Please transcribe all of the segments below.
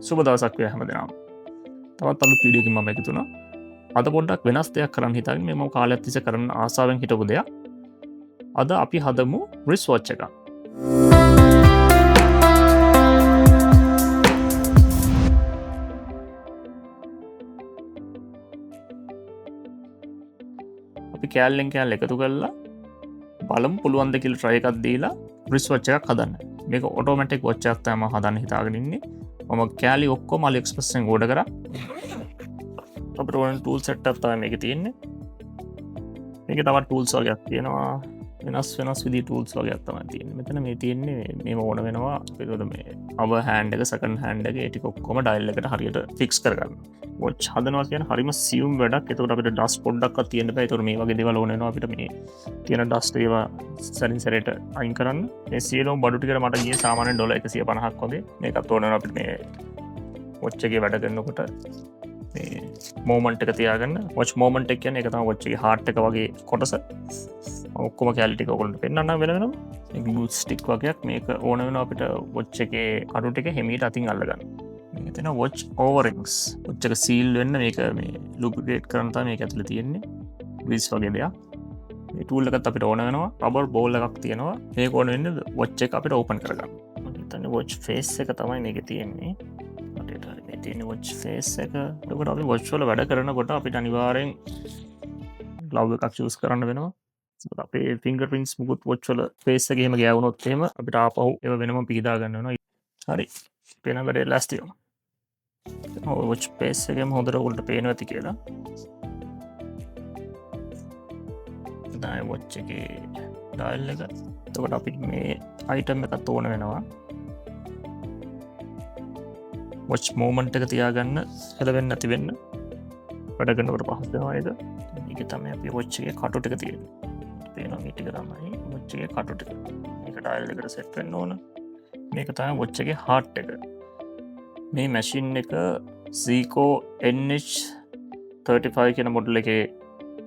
සුබ දවසක් වේ හැමදෙනාම. තවත් අලුත් වීඩියෝ එකකින් මම එකතු වුණා. අද පොඩ්ඩක් වෙනස් දෙයක් කරන්න හිතාගෙන මේ මම කාලයක් තිස්සේ කරන්න ආසාවෙන් හිටපු දෙයක්. අද අපි හදමු රිස් වොච් එකක්. අපි කෑල්ලෙන් කෑල්ල එකතු කරලා බලමු පුළුවන් ද කියලා try එකක් දීලා රිස් වොච් එකක් හදන්න. මේක ඔටෝමැටික් වොච් එකක් තමයි මම හදන්න හිතාගෙන ඉන්නේ. මම කෑලි ඔක්කොම AliExpress එකෙන් ඕඩර් කරා. අපිට ඕන ටූල් සෙට් එකක් තමයි මේකේ තියෙන්නේ. මේකේ තවත් ටූල්ස් වගේක් තියෙනවා. වෙනස් විදිහේ ටූල්ස් වගේක් තමයි තියෙන්නේ. මෙතන මේ තියෙන්නේ මේව ඕන වෙනවා. ඒකද මේ අව හෑන්ඩ් එක, සෙකන්ඩ් හෑන්ඩ් එක ඒ ටික ඔක්කොම ඩයල් එකට හරියට ෆික්ස් කරගන්න. වොච් හදනවා කියන්නේ හරිම සියුම් වැඩක්. ඒකට අපිට ඩස්ට් පොඩ්ඩක්වත් තියෙන්න බෑ. ඒතකොට මේ වගේ දේවල් ඕන වෙනවා අපිට මේ තියෙන ඩස්ට් ඒවා සරින් සැරේට අයින් කරන්න. මේ සියලුම බඩු ටිකට මට ගියේ සාමාන්‍යයෙන් $150ක් වගේ. මේකත් ඕන වෙනවා අපිට මේ වොච් එකේ වැඩ කරනකොට මේ මෝමන්ට් එක තියාගන්න. වොච් මෝමන්ට් එක කියන්නේ ඒක තමයි වොච් එකේ හાર્ට් එක වගේ කොටස. ඔක්කොම කැලිටි එක ඔයගොල්ලන්ට පෙන්නන්න වෙන වෙනම. මේ ග්ලූ ස්ටික් වගේක් මේක ඕන වෙනවා අපිට වොච් එකේ කටු ටික හිමීට අතින් අල්ලගන්න. මේක තියෙන වොච් ඕවරින්ග්ස්. වොච් එක සීල් වෙන්න මේක මේ ලුබ්‍රිකේට් කරන්න තමයි මේක ඇතුලේ තියෙන්නේ. ග්‍රීස් වගේ දෙයක්. මේ ටූල් එකත් අපිට ඕන වෙනවා. රබර් බෝල් එකක් තියෙනවා. මේක ඕන වෙන්නේ වොච් එක අපිට ඕපන් කරගන්න. මම හිතන්නේ වොච් ෆේස් එක තමයි මේකේ තියෙන්නේ. මේ තියෙන වොච් ෆේස් එක. එතකොට අපි වොච් වල වැඩ කරනකොට අපිට අනිවාර්යෙන් ග්ලව් එකක් චූස් කරන්න වෙනවා. අපේ ෆිංගර් ප්‍රින්ට්ස් මුකුත් වොච් වල ෆේස් එකේ එහෙම ගෑවුනොත් එහෙම අපිට ආපහු ඒව වෙනම පීදා ගන්න වෙනවා. හරි. පේන වැඩේ ලෑස්ති වෙනවා. වොච් ෆේස් එකේම හොඳට ඔයගොල්ලන්ට පේනවා ඇති කියලා. දැන් වොච් එකේ ඩයල් එක. එතකොට අපිට මේ අයිටම් එකක් ඕන වෙනවා. වොච් මෝමන්ට් එක තියාගන්න හෙලවෙන්න නැති වෙන්න වැඩ කරනකොට පහසු වෙනවා ඒක. මේක තමයි අපි වොච් එකේ කටු ටික තියෙන්නේ. පේනවා මේ ටික තමයි වොච් එකේ කටු ටික. මේක ඩයල් එකට සෙට් වෙන්න ඕන. මේක තමයි වොච් එකේ හાર્ට් එක. මේ මැෂින් එක Seiko NH35 කියන මොඩල් එකේ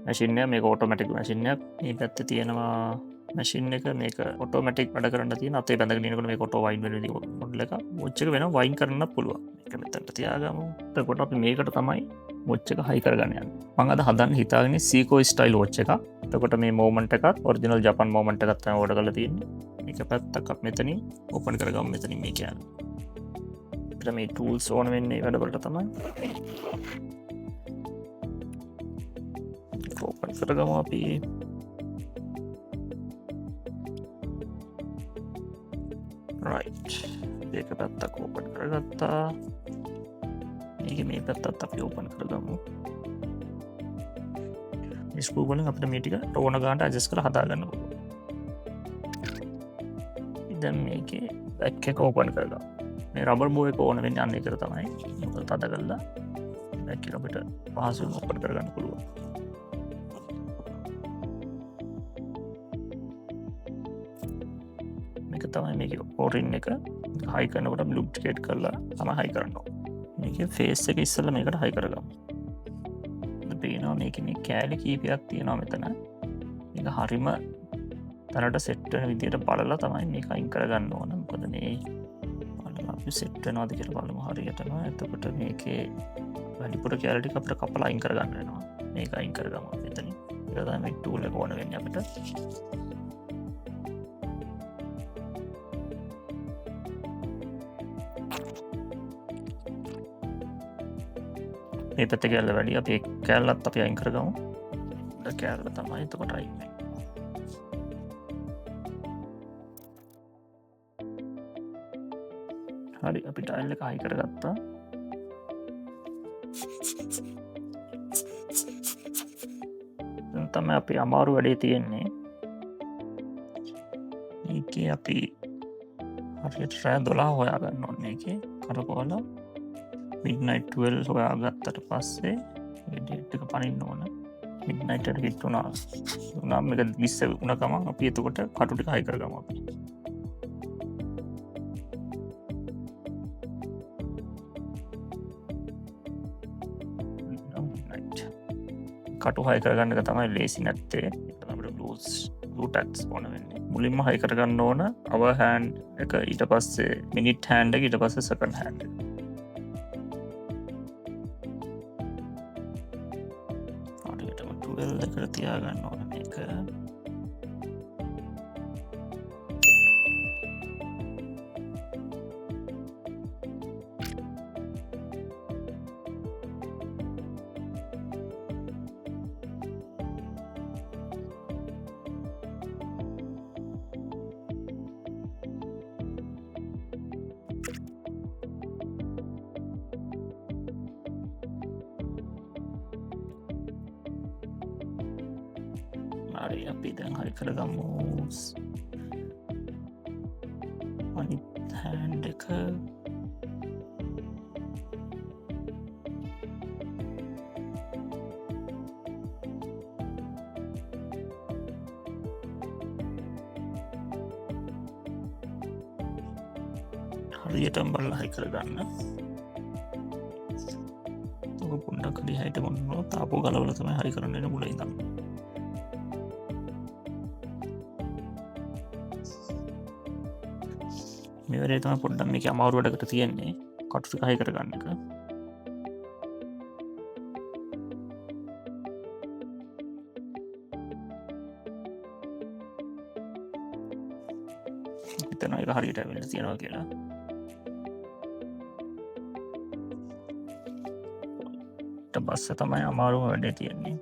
මැෂින් එක. මේක ඔටෝමැටික් මැෂින් එකක්. මේ පැත්තේ තියෙනවා මැෂින් එක. මේක ඔටෝමැටික් වැඩ කරන්න තියෙන අතේ බැඳගෙන ඉනකොට මේක ඔටෝ වයින් වෙන විදිහ මොඩල් එක. වොච් එක වෙනම වයින් කරන්නත් පුළුවන්. මේක මෙතනට තියාගමු. එතකොට අපි මේකට තමයි වොච් එක හයි කරගන්න යන්නේ. මම අද හදන්න හිතාගෙන Seiko ස්ටයිල් වොච් එකක්. එතකොට මේ මෝමන්ට් එකත් ඔරිජිනල් ජපන් මෝමන්ට් එකක් තමයි ඕඩර් කරලා තියෙන්නේ. මේක පැත්තක් අපි මෙතනින් ඕපන් කරගමු. මෙතනින් මේ කියන්නේ. අපිට මේ ටූල්ස් ඕන වෙන්නේ වැඩවලට තමයි. ඕපන් කරගමු අපි. රයිට්. ඒක පැත්තක් ඕපන් කරගත්තා. මේක මේ පැත්තත් අපි ඕපන් කරගමු. මේ ස්ක්‍රූ වලින් අපිට මේ ටික ඕන ගානට ඇඩ්ජස්ට් කරලා හදා ගන්න පුළුවන්. දැන් මේකේ බෑක් එක ඕපන් කරගමු. මේ රබර් බෝ එක ඕන වෙන්නේ අන්න ඒකට තමයි. මොකද තද කරලා බෑක් එක අපිට පහසුවෙන් ඕපන් කරගන්න පුළුවන්. මේක තමයි මේකේ ඕරින් එක. හයි කරනකොට අපි ලුබ්‍රිකේට් කරලා තමයි හයි කරන්න ඕනේ. මේකේ ෆේස් එක ඉස්සෙල්ලා මේකට හයි කරගමු. පේනවා මේකේ මේ කෑලි කීපයක් තියෙනවා මෙතන. මේක හරිම තරට සෙට් වෙන විදියට බලලා තමයි මේක අයින් කරගන්න ඕන. මොකද මේ බලමු අපි සෙට් වෙනවද කියලා බලමු හරියටම. එතකොට මේකේ වැඩිපුර කෑලි ටික අපිට කපලා අයින් කරගන්න වෙනවා. මේක අයින් කරගමු මෙතනින්. ඒක තමයි මේ ටූල් එක ඕන වෙන්නේ අපිට. මේ පැත්ත කෑල්ල වැඩි. අපි කෑල්ලත් අපි අයින් කරගමු. කෑල්ල තමයි එතකොට අයින් වෙන්නේ. හරි. අපි ටයිල් එක හයි කරගත්තා. දැන් තමයි අපි අමාරු වැඩේ තියෙන්නේ. මේකේ අපි හරියට රෑ 12 හොයාගන්න ඕනේ. මේකේ කරකවලා midnight 12 හොයාගත්තට පස්සේ මේ ඩේට් එක පනින්න ඕන. midnight එකට හිට වුණා. උනා මේක 20 වුණ ගමන් අපි එතකොට කටු ටික හයි කරගමු අපි. කටු හයි කරගන්න එක තමයි ලේසි නැත්තේ. ඒක අපිට ග්ලූ ටැග්ස් ඕන වෙන්නේ. මුලින්ම හයි කරගන්න ඕන අවර් හෑන්ඩ් එක, ඊට පස්සේ මිනිට් හෑන්ඩ් එක, ඊට පස්සේ සෙකන්ඩ් හෑන්ඩ් එක. 12 එකට තියාගන්න ඕන මේක. හරි අපි දැන් හරි කරගමු. අනිත් හැන්ඩ් එක හරියටම බලලා හරි කරගන්න. පොඩ්ඩක් හරි හයිට මොනවා තාපෝ ගලවලා තමයි හරි කරන්න වෙන මුලින් ඉඳන්. මේ වෙලේ තමයි පොඩ්ඩක් මේක අමාරු වැඩකට තියෙන්නේ කටු ටික හයි කරගන්න එක. හිතනවා ඒක හරියට ඇවිල්ලා තියෙනවා කියලා. ඊට පස්සේ තමයි අමාරුම වැඩේ තියෙන්නේ.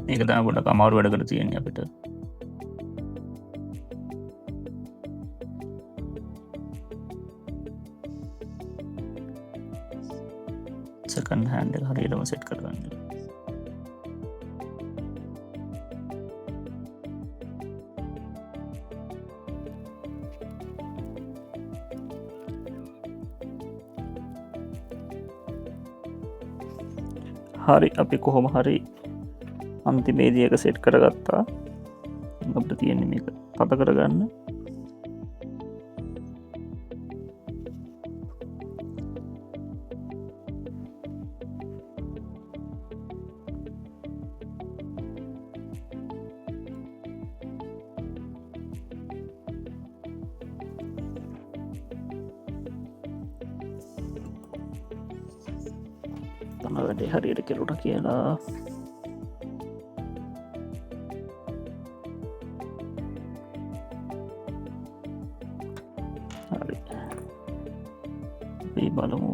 මේක තමයි ගොඩක් අමාරු වැඩ කරලා තියෙන්නේ අපිට. සෙකන්ඩ් හෑන්ඩ් එක හරියටම සෙට් කරගන්න. හරි අපි කොහොම හරි අන්තිමේදී එක සෙට් කරගත්තා. අපිට තියෙන්නේ මේක තද කරගන්න. තම වැඩේ හරියට කෙරුණා කියලා බලමු.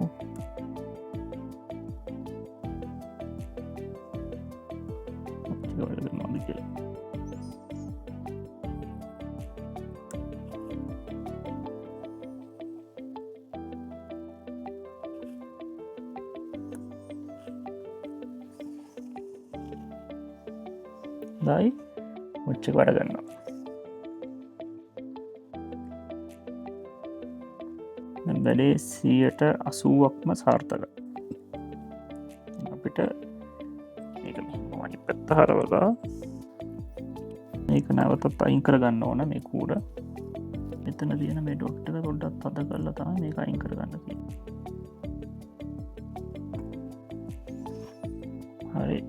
දයි මුච්ච වැඩ ගන්නවා. වැඩේ 80%ක්ම සාර්ථක. අපිට මේක මනි පැත්ත හරවලා මේක නැවතත් අයින් කරගන්න ඕන. මේ කූඩ මෙතන තියෙන මේ ඩොට් එක පොඩ්ඩක් තද කරලා තමයි මේක අයින් කරගන්න තියෙන්නේ. හරි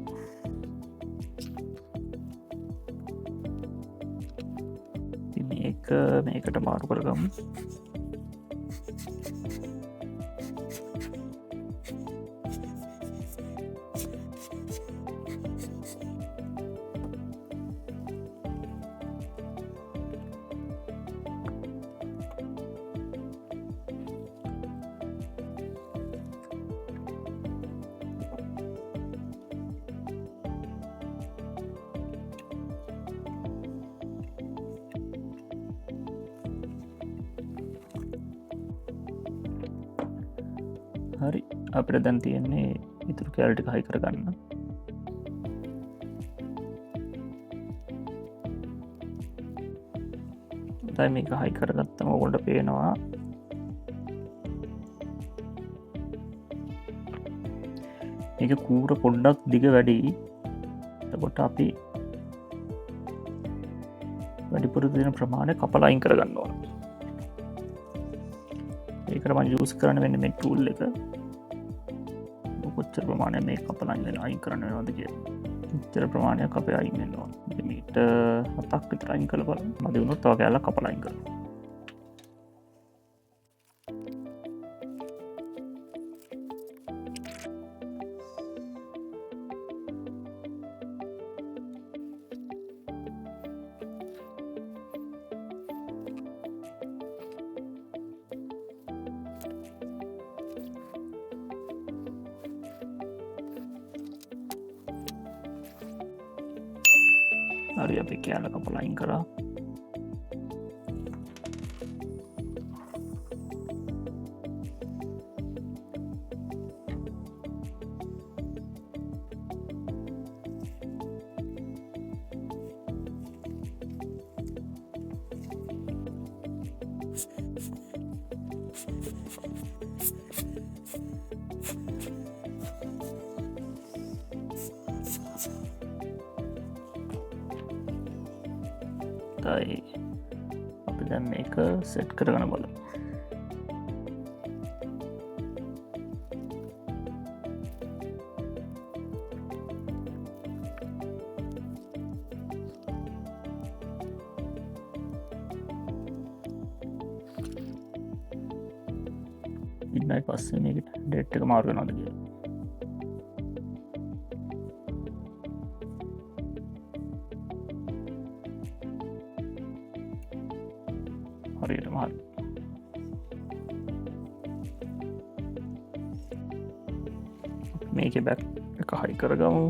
මේකට මාරු කරගමු. හරි අපිට දැන් තියෙන්නේ ඉතුරු කැල් ටික හයි කරගන්න. දැන් මේක හයි කරගත්තම ඔයගොල්ලන්ට පේනවා මේක කූර පොඩ්ඩක් දිග වැඩි. එතකොට අපි වැඩිපුර දෙන ප්‍රමාණය කපලා අයින් කරගන්න ඕන. ඒකට මම යූස් කරන්න වෙන්නේ මේ ටූල් එක. කොච්චර ප්‍රමාණය මේ කපලයින් අයින් කරන්න වෙනවාද කිය චර ප්‍රමාණයක් අප අයින්නවා මීට 7ක් විතර අයින් කළ බල මදි වුණොත් තව කෑල්ල කපලයින් කර හරි අපි කෑල්ල කපලයින් කරා තයි අපි දැන් මේක සෙට් කරගන බල ඉන්නයි පස්සේ මේකට ඩේට් එක මාරු වෙනවද කියලා හරියට මහල් මේක බැක් එක හයි කරගමු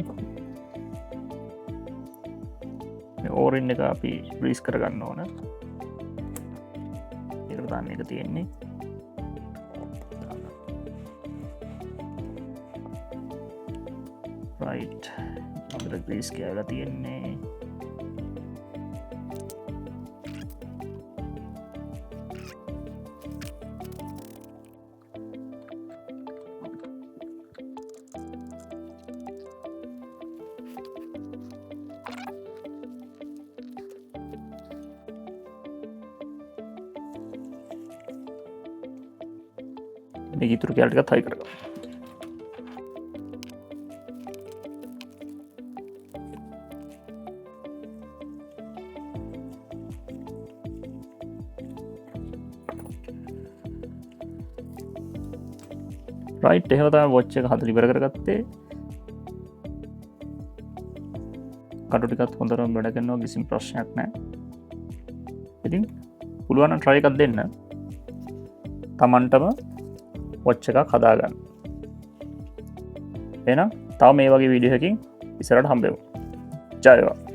ඕරෙන් එක අපි බ්‍රීස් කරගන්න ඕන ඉරදාන්න එක තියෙන්නේ රයිට් අපට ග්‍රීස් කෑලා තියෙන්නේ මේ ඉතුරු කෑල්ල ටිකත් හයි කරගමු රයිට් එහෙම තමයි වොච් එක හදලා ඉවර කරගත්තේ කටු ටිකත් හොඳටම වැඩ කරනවා කිසිම ප්‍රශ්නයක් නැහැ ඉතින් පුළුවන් නම් try එකක් දෙන්න තමන්ටම වොච් එකක් හදාගන්න එහෙනම් තව මේ වගේ වීඩියෝ එකකින් ඉස්සරහට හම්බෙමු ජය වේවා